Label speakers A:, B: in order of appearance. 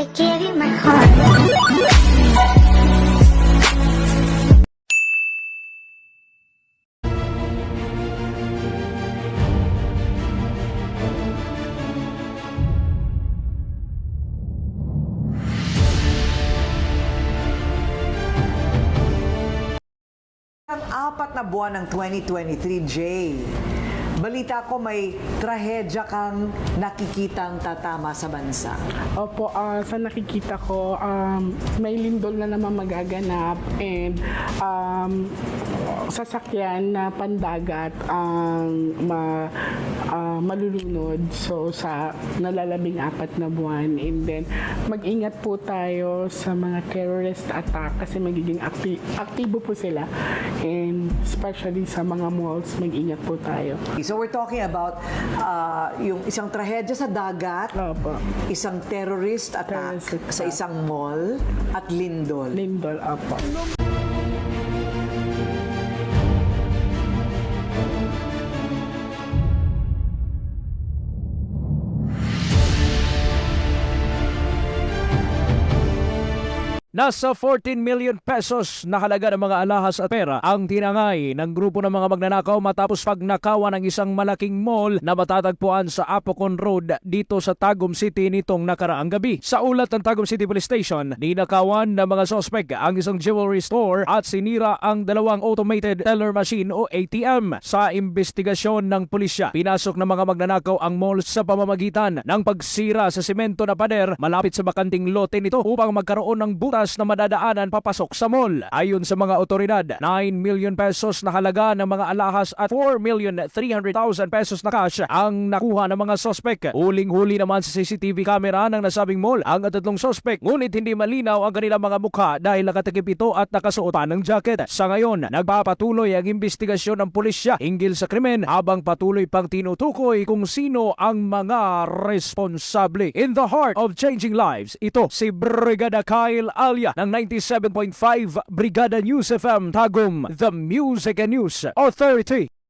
A: I give you my heart.
B: Ang 4 na buwan ng 2023, Jay, balita ko may trahedya kang nakikitang tatama sa bansa.
C: Opo, sa nakikita ko, may lindol na naman magaganap and sasakyan na pandagat ang malulunod. So, sa nalalabing 4 na buwan. And then, mag-ingat po tayo sa mga terrorist attack kasi magiging aktibo po sila. And especially sa mga malls, mag-ingat po tayo.
B: So we're talking about yung isang trahedya sa dagat,
C: Opo.
B: isang terrorist attack
C: Terrorist attack.
B: sa isang mall at lindol.
C: Lindol, opo.
D: Nasa 14 million pesos na halaga ng mga alahas at pera ang tinangay ng grupo ng mga magnanakaw matapos pagnakawan ng isang malaking mall na matatagpuan sa Apocon Road dito sa Tagum City nitong nakaraang gabi. Sa ulat ng Tagum City Police Station, ninakawan ng mga sospek ang isang jewelry store at sinira ang 2 automated teller machine o ATM. Sa investigasyon ng pulisya, pinasok ng mga magnanakaw ang mall sa pamamagitan ng pagsira sa semento na pader malapit sa bakanting lote nito upang magkaroon ng butas na madadaanan papasok sa mall. Ayon sa mga otoridad, 9 million pesos na halaga ng mga alahas at 4,300,000 pesos na cash ang nakuha ng mga sospek. Huling-huli naman sa CCTV camera ng nasabing mall ang 3 sospek, ngunit hindi malinaw ang kanilang mga mukha dahil nakatakip ito at nakasuotan ng jacket. Sa ngayon, nagpapatuloy ang investigasyon ng pulisya hinggil sa krimen habang patuloy pang tinutukoy kung sino ang mga responsable. In the heart of changing lives, ito si Brigada Kyle Alia ng 97.5 Brigada News FM Tagum, the Music and News Authority.